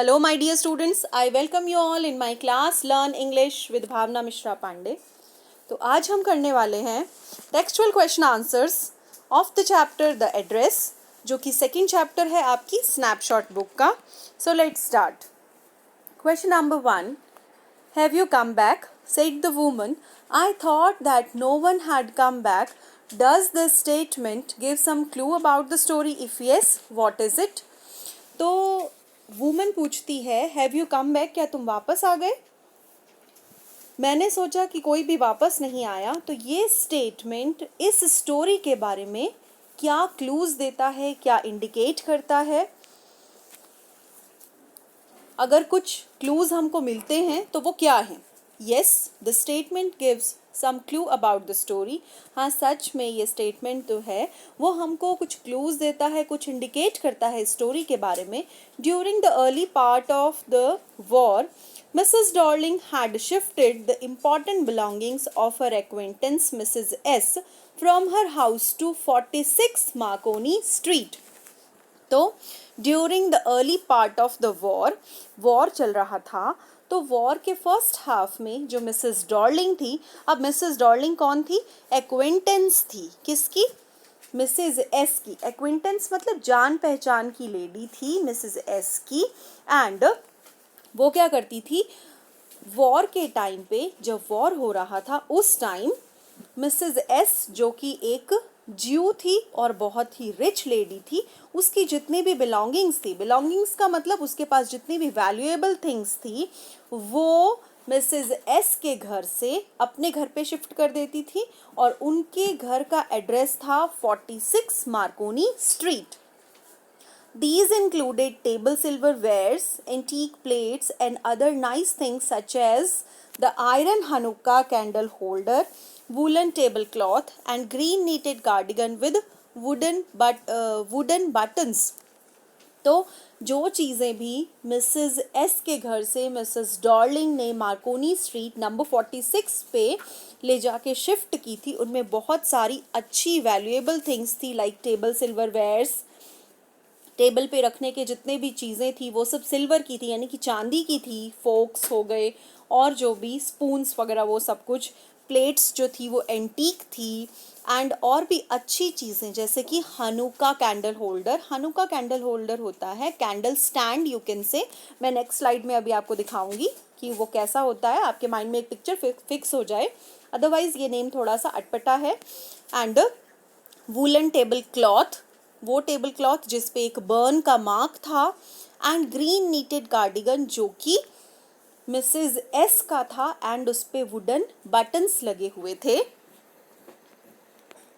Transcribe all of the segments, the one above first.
Hello, my dear students. I welcome you all in my class Learn English with भावना मिश्रा पांडे. तो आज हम करने वाले हैं textual question answers of the chapter the address, जो कि सेकेंड चैप्टर है आपकी स्नैपशॉट बुक का. So let's start. Question number 1. Have you come back? Said the woman. I thought that no one had come back. Does this statement give some clue about the story? If yes, what is it? तो woman पूछती है, have you come back, क्या तुम वापस आ गए? मैंने सोचा कि कोई भी वापस नहीं आया. तो ये स्टेटमेंट इस स्टोरी के बारे में क्या क्लूज देता है, क्या इंडिकेट करता है? अगर कुछ क्लूज हमको मिलते हैं तो वो क्या हैं? Yes, the statement gives some clue about the story. हाँ, सच में ये स्टेटमेंट जो है वो हमको कुछ क्लूज देता है, कुछ इंडिकेट करता है स्टोरी के बारे में. During the early part of the war, Mrs. Darling had shifted the important belongings of her acquaintance Mrs. S from her house to 46 Marconi Street. तो during the early part of the war चल रहा था. तो war के first half में जो Mrs Darling थी, अब मिसेस डॉर्लिंग कौन थी? एक्वेंटेंस थी. किसकी? मिसेस एस की. एक्वेंटेंस मतलब जान पहचान की लेडी थी मिसेस एस की. एंड वो क्या करती थी? वॉर के टाइम पे, जब वॉर हो रहा था उस टाइम मिसेस एस, जो कि एक ज्यू थी और बहुत ही रिच लेडी थी, उसकी जितनी भी बिलोंगिंग्स का मतलब उसके पास जितनी भी वैल्यूएबल थिंग्स थी वो मिसेस एस के घर से अपने घर पे शिफ्ट कर देती थी. और उनके घर का एड्रेस था 46 Marconi street. These included table silverwares, antique plates, and other nice things such as the iron Hanukkah candle holder, woolen tablecloth, and green knitted cardigan with wooden buttons. तो जो चीज़ें भी मिसेस एस के घर से Mrs Darling ने Markovnikov street number 46 पे ले जाके शिफ्ट की थी, उनमें बहुत सारी अच्छी वैल्यूएबल थिंग्स थी, लाइक टेबल सिल्वरवेयर्स. टेबल पे रखने के जितने भी चीज़ें थी वो सब सिल्वर की थी, यानी कि चांदी की थी. फोक्स हो गए और जो भी स्पून्स वगैरह वो सब कुछ. प्लेट्स जो थी वो एंटीक थी. एंड और भी अच्छी चीज़ें जैसे कि हनुका कैंडल होल्डर होता है candle stand, you can say. मैं नेक्स्ट स्लाइड में अभी आपको दिखाऊंगी कि वो कैसा होता है, आपके माइंड में एक पिक्चर फिक्स हो जाए. अदरवाइज ये नेम थोड़ा सा अटपटा है. एंड वूलन टेबल क्लॉथ, वो टेबल क्लॉथ जिस पे एक बर्न का मार्क था. एंड ग्रीन नीटेड कार्डिगन, जो कि मिसेस एस का था एंड उस पे वुडन बटन्स लगे हुए थे.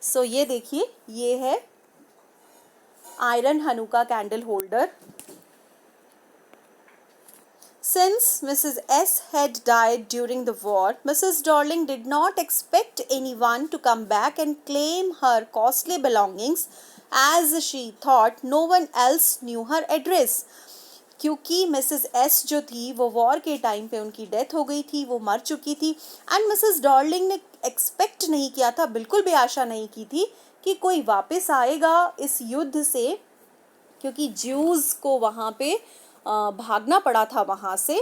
सो ये देखिए, ये है iron Hanukkah candle holder. Since Mrs. S had died during the war, Mrs. Darling did not expect anyone to come back and claim her costly belongings, as she thought no one else knew her address. क्योंकि Mrs S जो थी वो war के time पे उनकी death हो गई थी, वो मर चुकी थी. एंड मिसेस डॉर्लिंग ने एक्सपेक्ट नहीं किया था, बिल्कुल भी आशा नहीं की थी कि कोई वापस आएगा इस युद्ध से, क्योंकि ज्यूज़ को वहाँ पे भागना पड़ा था वहाँ से.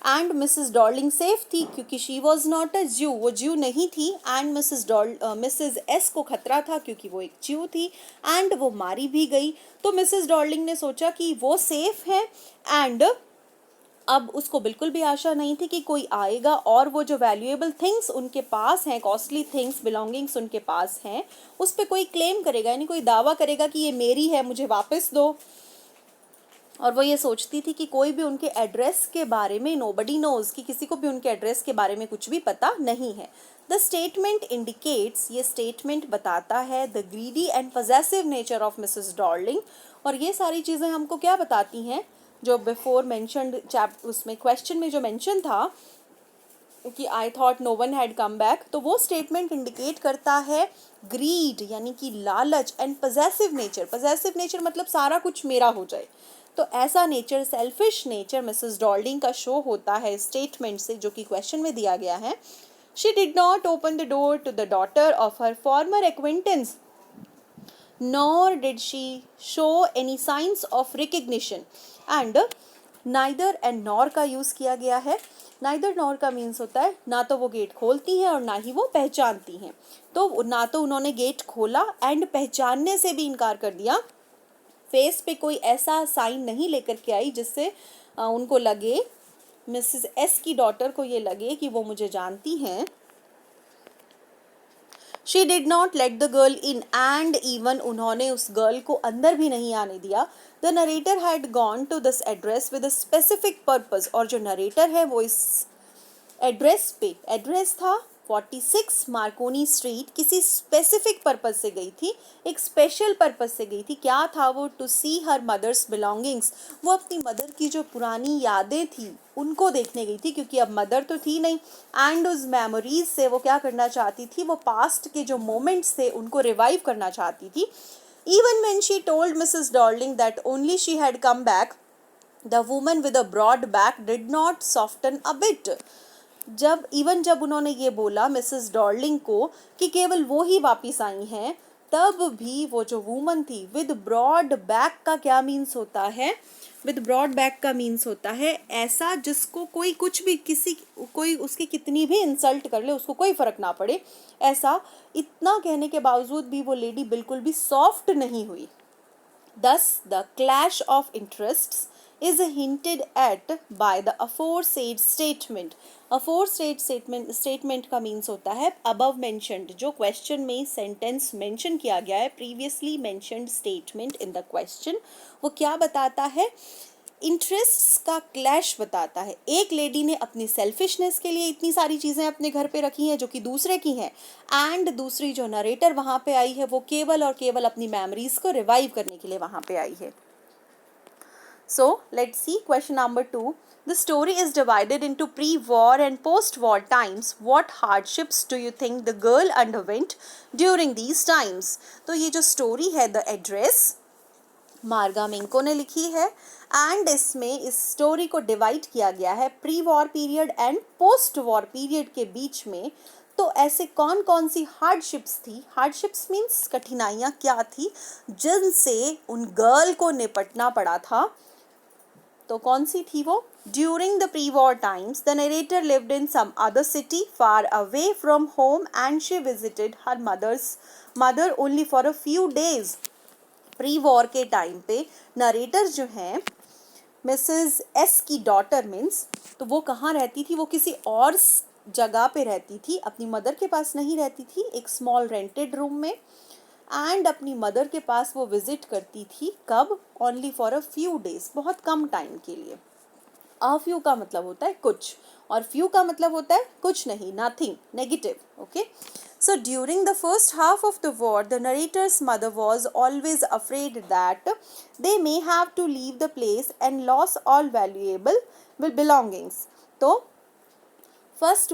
एंड मिसेस डॉर्लिंग सेफ थी क्योंकि शी वॉज नॉट अ ज्यू, वो ज्यू नहीं थी. एंड मिसेस एस को खतरा था क्योंकि वो एक ज्यू थी एंड वो मारी भी गई. तो मिसेस डॉर्लिंग ने सोचा कि वो सेफ है. एंड अब उसको बिल्कुल भी आशा नहीं थी कि कोई आएगा और वो जो वैल्यूएबल थिंग्स उनके पास हैं, कॉस्टली थिंग्स, बिलोंगिंग्स उनके पास हैं, उस पर कोई क्लेम करेगा, यानी कोई दावा करेगा कि ये मेरी है, मुझे वापस दो. और वो ये सोचती थी कि कोई भी उनके एड्रेस के बारे में, नोबडी नोज, कि किसी को भी उनके एड्रेस के बारे में कुछ भी पता नहीं है. द स्टेटमेंट इंडिकेट्स, ये स्टेटमेंट बताता है the greedy and possessive nature of Mrs Darling. और ये सारी चीज़ें हमको क्या बताती हैं, जो बिफोर मैंशनड उसमें क्वेश्चन में जो मेंशन था कि I thought no one had come back, तो वो स्टेटमेंट इंडिकेट करता है ग्रीड, यानी कि लालच. एंड पजेसिव नेचर मतलब सारा कुछ मेरा हो जाए. तो ऐसा nature, selfish nature Mrs Darling का शो होता है स्टेटमेंट से, जो कि क्वेश्चन में दिया गया है. She did not open the door to the daughter of her former acquaintance, nor did she show any signs of recognition. And neither and nor का यूज़ किया गया है। नाइदर नॉर का मीन्स होता है ना तो वो गेट खोलती हैं और ना ही वो पहचानती हैं। तो ना तो उन्होंने गेट खोला एंड पहचानने से भी इनकार कर दिया। फेस पे कोई ऐसा साइन नहीं लेकर के आई जिससे उनको लगे, मिसेस एस की डॉटर को ये लगे कि वो मुझे जानती हैं। She did not let the girl in and even उन्होंने उस गर्ल को अंदर भी नहीं आने दिया। The narrator had gone to this address with a specific purpose, और जो नरेटर है वो इस एड्रेस पे, एड्रेस था 46 मार्कोनी स्ट्रीट, किसी स्पेसिफिक पर्पस से गई थी, एक स्पेशल पर्पस से गई थी। क्या था वो? To see her mother's belongings, वो अपनी मदर की जो पुरानी यादें थी उनको देखने गई थी, क्योंकि अब मदर तो थी नहीं। एंड उस मेमोरीज से वो क्या करना चाहती थी, वो पास्ट के जो मोमेंट्स थे उनको रिवाइव करना चाहती थी। Even when she told Mrs Darling that only she had come back, the woman with a broad back did not soften a bit. जब उन्होंने ये बोला मिसेस डॉर्लिंग को कि केवल वो ही वापस आई हैं, तब भी वो जो वूमन थी विद ब्रॉड बैक का क्या मीन्स होता है? विद ब्रॉड बैक का मीन्स होता है ऐसा जिसको कोई कुछ भी, कोई उसकी कितनी भी इंसल्ट कर ले उसको कोई फर्क ना पड़े, ऐसा। इतना कहने के बावजूद भी वो लेडी बिल्कुल भी सॉफ्ट नहीं हुई। Thus, the clash of interests is hinted at by the aforesaid statement. Aforesaid statement का मीन्स होता है above mentioned, जो क्वेश्चन में सेंटेंस मेंशन किया गया है, previously mentioned statement in the question, वो क्या बताता है? इंटरेस्ट्स का क्लैश बताता है। एक लेडी ने अपनी सेल्फिशनेस के लिए इतनी सारी चीज़ें अपने घर पे रखी हैं जो कि दूसरे की हैं, एंड दूसरी जो नरेटर वहाँ पे आई है वो केवल और केवल अपनी मेमोरीज को रिवाइव करने के लिए वहाँ पे आई है। So let's see question number 2. The story is divided into pre-war and post-war times. What hardships do you think the girl underwent during these times? तो ये जो स्टोरी है, द एड्रेस, मार्गा मिंको ने लिखी है, एंड इसमें इस स्टोरी को डिवाइड किया गया है pre war period and post war period के बीच में। तो ऐसे कौन कौन सी हार्डशिप्स थी? हार्डशिप्स मीन्स कठिनाइयाँ क्या थी जिनसे उन गर्ल को निपटना पड़ा था। तो कौन सी थी वो? During the pre war times the narrator lived in some other city far away from home and she visited her mother only for a few days. Pre war के टाइम पे नरेटर जो हैं, मिसेस एस की daughter means, तो वो कहाँ रहती थी? वो किसी और जगह पे रहती थी, अपनी मदर के पास नहीं रहती थी, एक स्मॉल रेंटेड रूम में, एंड अपनी मदर के पास वो विजिट करती थी। कब? Only for a few days, बहुत कम टाइम के लिए। अ फ्यू का मतलब होता है कुछ, और फ्यू का मतलब होता है कुछ नहीं, nothing, negative. Okay, so during the first half of the war, the narrator's mother was always afraid that they may have to leave the place and lose all valuable belongings. तो first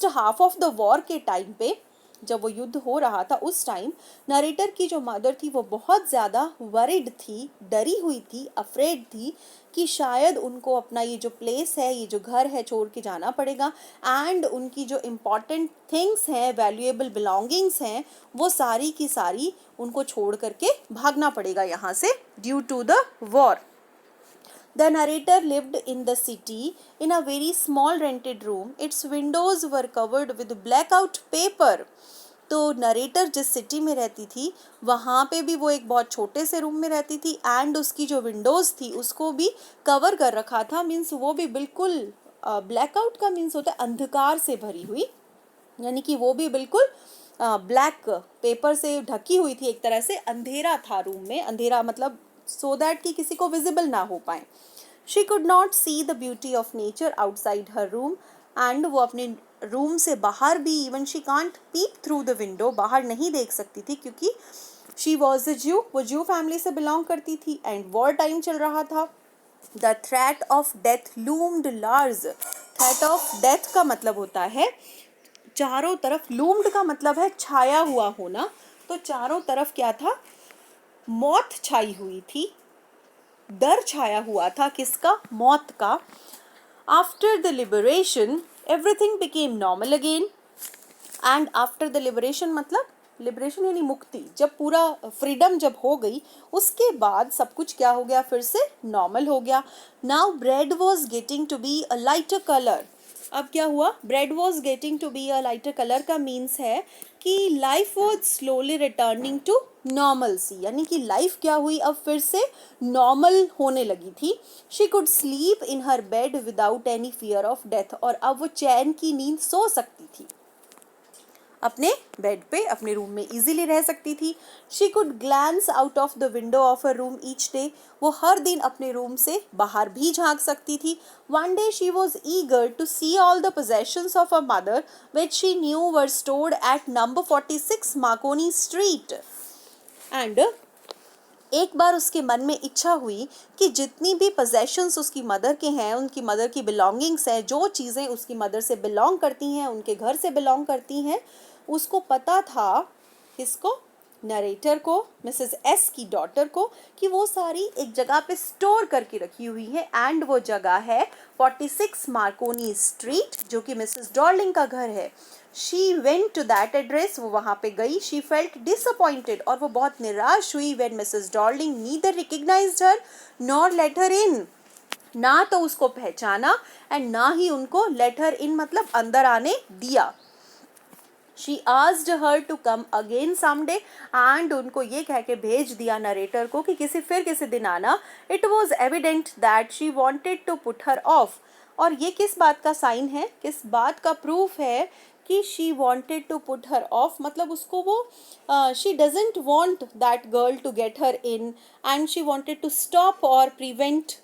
half of the war के time पे, जब वो युद्ध हो रहा था, उस टाइम नरेटर की जो मदर थी वो बहुत ज़्यादा वरिड थी, डरी हुई थी, अफ्रेड थी कि शायद उनको अपना ये जो प्लेस है, ये जो घर है, छोड़ के जाना पड़ेगा, एंड उनकी जो इम्पॉर्टेंट थिंग्स हैं, वैल्यूएबल बिलोंगिंग्स हैं, वो सारी की सारी उनको छोड़ करके भागना पड़ेगा यहाँ से, due to the war. The narrator lived in the city in a very small rented room. Its windows were covered with blackout paper. तो नरेटर जिस सिटी में रहती थी वहाँ पे भी वो एक बहुत छोटे से रूम में रहती थी, एंड उसकी जो विंडोज़ थी उसको भी कवर कर रखा था। मीन्स वो भी बिल्कुल, ब्लैकआउट का मीन्स होता है अंधकार से भरी हुई, यानी कि वो भी बिल्कुल ब्लैक पेपर से ढकी हुई थी, एक तरह से अंधेरा था रूम में। अंधेरा मतलब सो दैट कि किसी को विजिबल ना हो पाए। She could not see the beauty of nature outside her room, and वो अपने रूम से बाहर भी, even she can't pep through the window, बाहर नहीं देख सकती थी, क्योंकि शी वॉज अ ज्यू, वो ज्यू फैमिली से बिलोंग करती थी, एंड वॉर टाइम चल रहा था। The threat of death loomed large. Threat of death का मतलब होता है चारों तरफ, लूम्ड का मतलब है छाया हुआ होना, तो चारों तरफ क्या था? मौत छाई हुई थी, डर छाया हुआ था। किसका? मौत का। After the liberation everything became normal again, and after the liberation मतलब लिबरेशन यानी मुक्ति, जब पूरा फ्रीडम जब हो गई उसके बाद सब कुछ क्या हो गया, फिर से नॉर्मल हो गया. Now bread was getting to be a lighter colour. अब क्या हुआ, bread was getting to be a lighter colour का मीन्स है कि life was slowly returning to normalcy, यानी कि लाइफ क्या हुई, अब फिर से नॉर्मल होने लगी थी. She could sleep in her bed without any fear of death, और अब वो चैन की नींद सो सकती थी, अपने बेड पे अपने रूम में इजीली रह सकती थी. She could glance out of the window of her room each day, वो हर दिन अपने रूम से बाहर भी झांक सकती थी. One day she was eager to see all the possessions of a mother which she knew were stored at number 46 Marconi street. And एक बार उसके मन में इच्छा हुई कि जितनी भी पोजेशंस उसकी मदर के हैं, उनकी मदर की बिलोंगिंग्स हैं, जो चीज़ें उसकी मदर से बिलोंग करती हैं, उनके घर से बिलोंग करती हैं, उसको पता था, किसको, नरेटर को, मिसेस एस की डॉटर को, कि वो सारी एक जगह पे स्टोर करके रखी हुई है. एंड वो जगह है 46 मार्कोनी स्ट्रीट, जो कि मिसेस डॉर्लिंग का घर है. She went to that address, वो वहाँ पे गई. शी फेल्ट डिसअपॉइंटेड, और वो बहुत निराश हुई. When Mrs Darling neither recognised her nor let her in, ना तो उसको पहचाना एंड ना ही उनको लेट हर इन मतलब अंदर आने दिया. She asked her to come again someday, and उनको ये कह के भेज दिया नरेटर को कि किसी दिन आना. It was evident that she wanted to put her off. और ये किस बात का साइन है, किस बात का प्रूफ है कि she wanted to put her off, मतलब उसको वो she doesn't want that girl to get her in, and she wanted to stop or prevent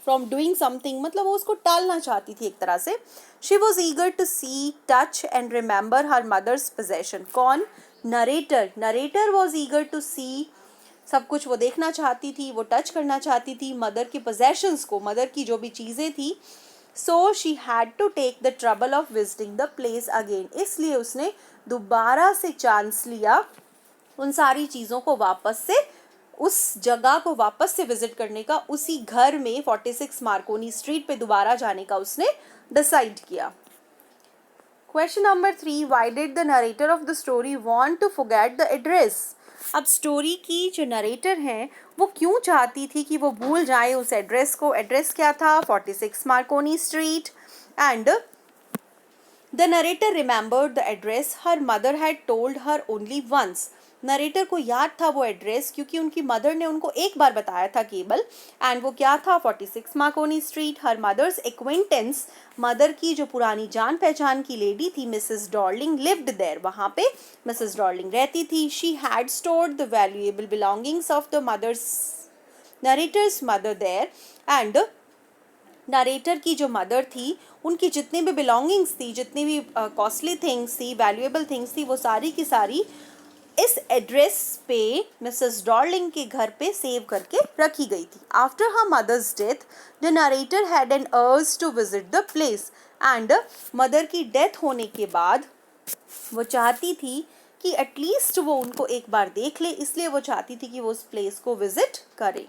from doing something, मतलब वो उसको टालना चाहती थी एक तरह से. She was eager to see, touch and remember her mother's possession. कौन, narrator. Narrator was eager to see, सब कुछ वो देखना चाहती थी, वो टच करना चाहती थी मदर की पोजेशंस को, मदर की जो भी चीज़ें थी. So she had to take the trouble of visiting the place again, इसलिए उसने दोबारा से चांस लिया उन सारी चीज़ों को वापस से, उस जगह को वापस से विजिट करने का, उसी घर में 46 मार्कोनी स्ट्रीट पे दोबारा जाने का उसने डिसाइड किया. Question number 3, why did the narrator of the story want to forget the address. अब स्टोरी की जो नरेटर हैं वो क्यों चाहती थी कि वो भूल जाए उस एड्रेस को. एड्रेस क्या था, 46 Marconi street. And the narrator remembered the address her mother had told her only once. Narrator को याद था वो एड्रेस क्योंकि उनकी मदर ने उनको एक बार बताया था केवल. एंड वो क्या था, 46 Marconi street. Her mother's acquaintance, mother की जो पुरानी जान पहचान की लेडी थी, मिसेस डॉर्लिंग, लिव्ड देयर, वहाँ पे मिसेस डॉर्लिंग रहती थी. She had stored the valuable belongings of the mother's, narrator's mother there. And narrator की जो मदर थी उनकी जितनी भी बिलोंगिंग्स थी, जितनी भी कॉस्टली थिंग्स थी, वैल्यूएबल थिंग्स थी, वो सारी की सारी इस एड्रेस पे मिसेस डॉर्लिंग के घर पे सेव करके रखी गई थी. After her mother's death the narrator had an urge to visit the place. And mother की डेथ होने के बाद वो चाहती थी कि एटलीस्ट वो उनको एक बार देख ले, इसलिए वो चाहती थी कि वो उस प्लेस को विजिट करे.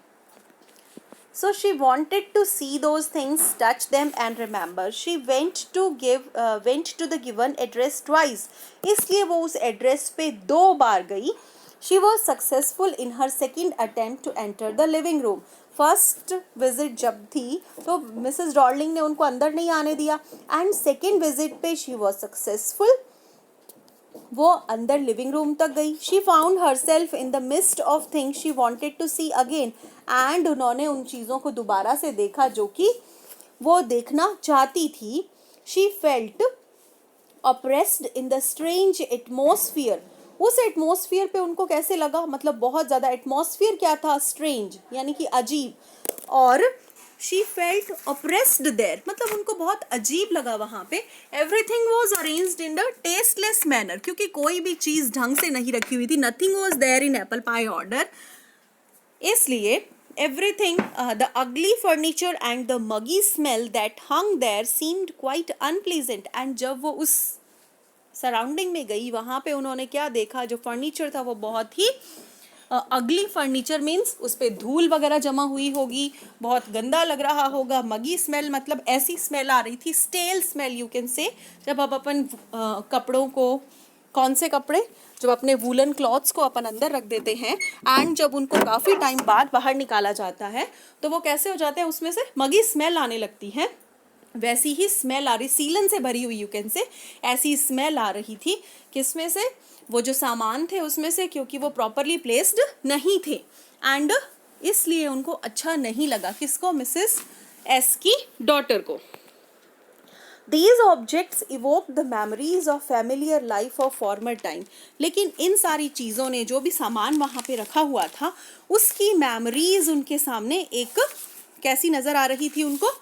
So she wanted to see those things, touch them and remember. She went to the given address twice. इसलिए वो उस एड्रेस पे 2 बार गई. She was successful in her second attempt to enter the living room. First visit जब थी तो Mrs Darling ने उनको अंदर नहीं आने दिया. एंड सेकेंड विजिट पे she was successful, वो अंदर लिविंग रूम तक गई. She found herself in the midst of things she wanted to see again. And उन्होंने उन चीज़ों को दोबारा से देखा जो कि वो देखना चाहती थी. She felt oppressed in the strange atmosphere. उस एटमोसफियर पे उनको कैसे लगा, मतलब बहुत ज़्यादा. एटमोसफियर क्या था, स्ट्रेंज यानी कि अजीब. और शी फेल्ट ऑप्रेस्ड देयर, मतलब उनको बहुत अजीब लगा वहाँ पे. Everything was arranged in the tasteless manner, क्योंकि कोई भी चीज़ ढंग से नहीं रखी हुई थी. Nothing was there in apple pie order. इसलिए everything, the ugly furniture and the muggy smell that hung there seemed quite unpleasant. and जब वो उस सराउंडिंग में गई, वहाँ पे उन्होंने क्या देखा, जो फर्नीचर था वो बहुत ही अगली फर्नीचर मीन्स उस पर धूल वगैरह जमा हुई होगी, बहुत गंदा लग रहा होगा. मगी स्मेल मतलब ऐसी स्मेल आ रही थी, stele smell you can say. जब आप अपन कपड़ों को, कौन से कपड़े, जब अपने वूलन क्लॉथ्स को अपन अंदर रख देते हैं एंड जब उनको काफ़ी टाइम बाद बाहर निकाला जाता है तो वो कैसे हो जाते हैं, उसमें से मगी स्मेल आने लगती है। वैसी ही स्मेल आ रही, सीलन से भरी हुई यू कैन से, ऐसी स्मेल आ रही थी किसमें से, वो जो सामान थे उसमें से, क्योंकि वो प्रॉपरली प्लेस्ड नहीं थे एंड इसलिए उनको अच्छा नहीं लगा। किसको? मिसेस एस की डॉटर को। These objects evoke the memories of familiar life of former time. लेकिन इन सारी चीज़ों ने, जो भी सामान वहाँ पे रखा हुआ था, उसकी मेमोरीज उनके सामने एक कैसी नज़र आ रही थी उनको?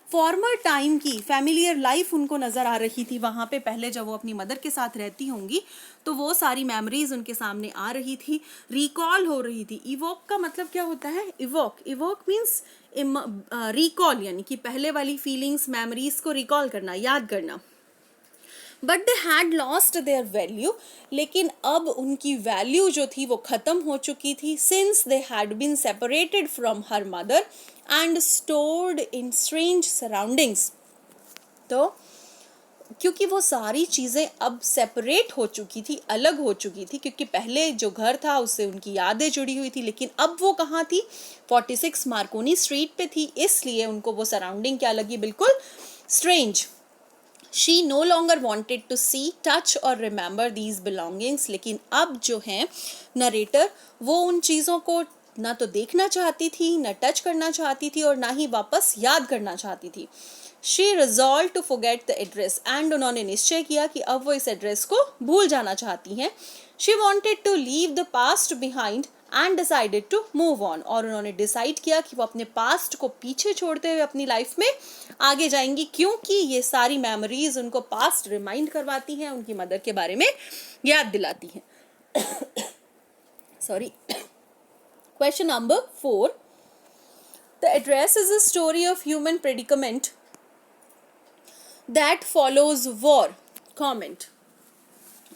फॉर्मर टाइम की फैमिलियर लाइफ उनको नज़र आ रही थी। वहाँ पे पहले जब वो अपनी मदर के साथ रहती होंगी तो वो सारी मेमोरीज उनके सामने आ रही थी, रिकॉल हो रही थी। इवोक का मतलब क्या होता है? इवोक मीन्स रिकॉल, यानी कि पहले वाली फीलिंग्स, मेमोरीज को रिकॉल करना, याद करना। But they had lost their value, लेकिन अब उनकी वैल्यू जो थी वो ख़त्म हो चुकी थी। Since they had been separated from her mother and stored in strange surroundings. तो क्योंकि वो सारी चीज़ें अब सेपरेट हो चुकी थी, अलग हो चुकी थी, क्योंकि पहले जो घर था उससे उनकी यादें जुड़ी हुई थी, लेकिन अब वो कहाँ थी? 46 मार्कोनी स्ट्रीट पे थी, इसलिए उनको वो सराउंडिंग क्या लगी? बिल्कुल strange. She no longer wanted to see, touch or remember these belongings. लेकिन अब जो है नरेटर, वो उन चीज़ों को ना तो देखना चाहती थी, ना टच करना चाहती थी और ना ही वापस याद करना चाहती थी। She resolved to forget the address and उन्होंने निश्चय किया कि अब वो इस एड्रेस को भूल जाना चाहती हैं। She wanted to leave the past behind and decided to move on. और उन्होंने डिसाइड किया कि वो अपने पास्ट को पीछे छोड़ते हुए अपनी लाइफ में आगे जाएंगी, क्योंकि ये सारी मेमोरीज उनको पास्ट रिमाइंड करवाती हैं, उनकी मदर के बारे में याद दिलाती हैं। Sorry. Question number 4. The address is a story of human predicament that follows war. Comment.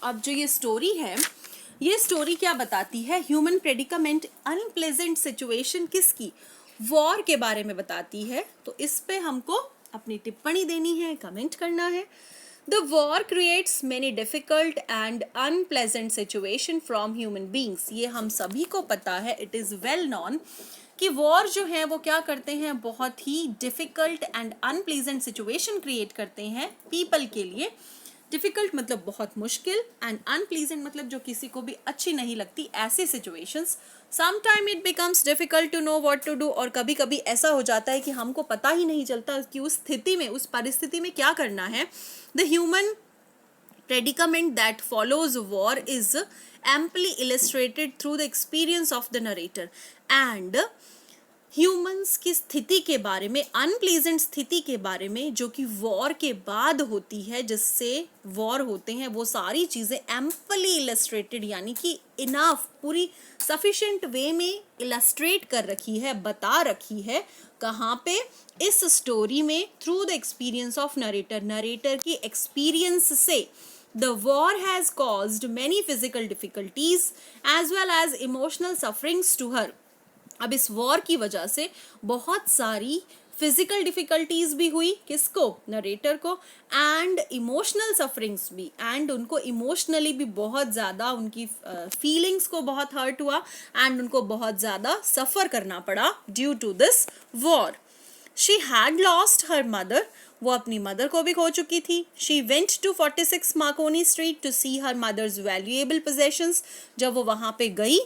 अब जो ये स्टोरी है, ये स्टोरी क्या बताती है? ह्यूमन प्रेडिकामेंट, अनप्लेजेंट सिचुएशन किसकी? वॉर के बारे में बताती है। तो इस पे हमको अपनी टिप्पणी देनी है, कमेंट करना है। The war creates many difficult and unpleasant situation from human beings. ये हम सभी को पता है, इट इज़ वेल नॉन कि वॉर जो है वो क्या करते हैं? बहुत ही difficult and unpleasant situation create करते हैं पीपल के लिए। डिफिकल्ट मतलब बहुत मुश्किल एंड अनप्लीजेंट मतलब जो किसी को भी अच्छी नहीं लगती, ऐसी situations. Sometime it becomes difficult to know what to do, और कभी कभी ऐसा हो जाता है कि हमको पता ही नहीं चलता कि उस स्थिति में, उस परिस्थिति में क्या करना है। The human predicament that follows war is amply illustrated through the experience of the narrator. And humans की स्थिति के बारे में, अनप्लीजेंट स्थिति के बारे में जो कि वॉर के बाद होती है, जिससे वॉर होते हैं, वो सारी चीज़ें एम्पली इलस्ट्रेटेड, यानी कि इनफ, पूरी सफिशिएंट वे में इलस्ट्रेट कर रखी है, बता रखी है। कहाँ पे? इस स्टोरी में, through the experience of narrator, narrator की एक्सपीरियंस से। The war has caused many physical difficulties as well as emotional sufferings to her. अब इस वॉर की वजह से बहुत सारी फिजिकल डिफिकल्टीज भी हुई, किसको? नरेटर को, एंड इमोशनल सफरिंग्स भी, एंड उनको इमोशनली भी बहुत ज़्यादा, उनकी फीलिंग्स को बहुत हर्ट हुआ एंड उनको बहुत ज़्यादा सफ़र करना पड़ा due to this war. She had lost her mother, वो अपनी मदर को भी खो चुकी थी। She went to 46 Marconi street to see her mother's valuable possessions. जब वो वहाँ पे गई,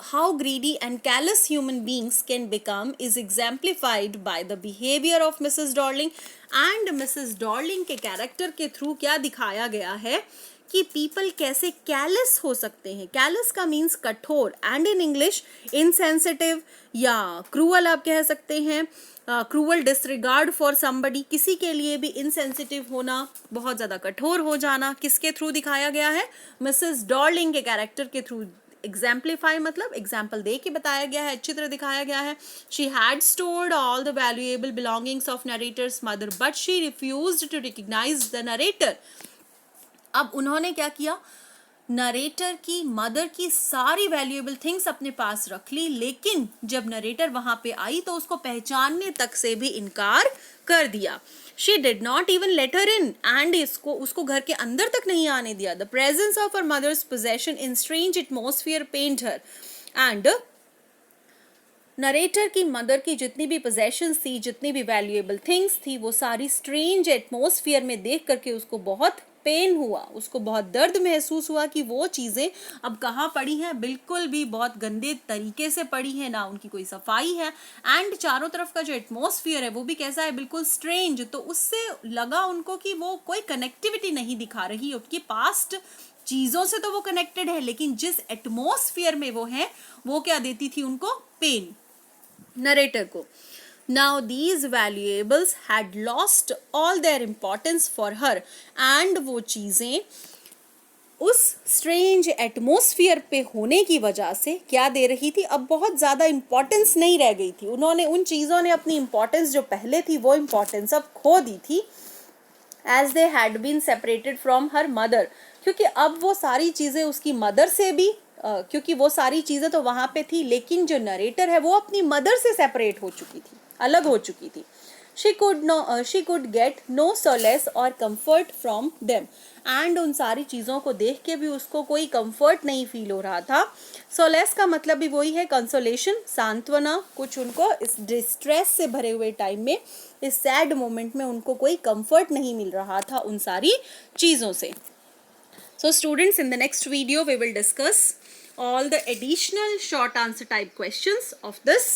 how greedy and callous human beings can become is exemplified by the behavior of Mrs. Darling, and Mrs. Darling के कैरेक्टर के through क्या दिखाया गया है कि पीपल कैसे कैलस हो सकते हैं। कैलस का मीन्स कठोर, एंड इन इंग्लिश इनसेंसिटिव या क्रूअल आप कह सकते हैं। क्रूअल डिसरिगार्ड फॉर समबडी, किसी के लिए भी इनसेंसिटिव होना, बहुत ज़्यादा कठोर हो जाना, किसके थ्रू दिखाया गया है? मिसेस डॉर्लिंग के कैरेक्टर के थ्रू। एग्जाम्पलीफाई मतलब एग्जाम्पल दे के बताया गया है, चित्र दिखाया गया है। She had stored all the valuable belongings of narrator's mother but she refused to recognise the narrator. अब उन्होंने क्या किया? नरेटर की मदर की सारी वैल्यूएबल थिंग्स अपने पास रख ली, लेकिन जब नरेटर वहां पे आई तो उसको पहचानने तक से भी इनकार कर दिया. She did not even let her in, and उसको घर के अंदर तक नहीं आने दिया. The presence of her mother's possession in strange atmosphere pained her. And narrator की मदर की जितनी भी पोजेशंस थी, जितनी भी वैल्यूएबल थिंग्स थी, वो सारी स्ट्रेंज एटमोस्फियर में देख करके उसको बहुत पेन हुआ, उसको बहुत दर्द महसूस हुआ कि वो चीज़ें अब कहाँ पड़ी हैं, बिल्कुल भी बहुत गंदे तरीके से पड़ी हैं, ना उनकी कोई सफाई है, एंड चारों तरफ का जो एटमोस्फियर है वो भी कैसा है, बिल्कुल स्ट्रेंज. तो उससे लगा उनको कि वो कोई कनेक्टिविटी नहीं दिखा रही, उसकी पास्ट चीज़ों से तो वो कनेक्टेड है, लेकिन जिस एटमोस्फियर में वो है वो क्या देती थी उनको, पेन, नरेटर को. Now these valuables had lost all their importance for her, and वो चीज़ें उस स्ट्रेंज एटमोस्फियर पे होने की वजह से क्या दे रही थी, अब बहुत ज़्यादा इम्पोर्टेंस नहीं रह गई थी. उन्होंने उन चीज़ों ने अपनी इम्पोर्टेंस जो पहले थी वो इम्पोर्टेंस अब खो दी थी. As they had been separated from her mother, क्योंकि अब वो सारी चीज़ें उसकी मदर से भी क्योंकि वो सारी चीज़ें तो वहाँ पे थी, लेकिन जो नरेटर है वो अपनी मदर से सेपरेट हो चुकी थी, अलग हो चुकी थी. she could get no solace or comfort from them, and उन सारी चीज़ों को देख के भी उसको कोई कंफर्ट नहीं फील हो रहा था. सोलेस का मतलब भी वही है, कंसोलेशन, सांत्वना. कुछ उनको इस डिस्ट्रेस से भरे हुए टाइम में, इस सैड मोमेंट में उनको कोई कंफर्ट नहीं मिल रहा था उन सारी चीज़ों से. So students, in the next video we will discuss all the additional short answer type questions of this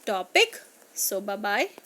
topic. So bye bye.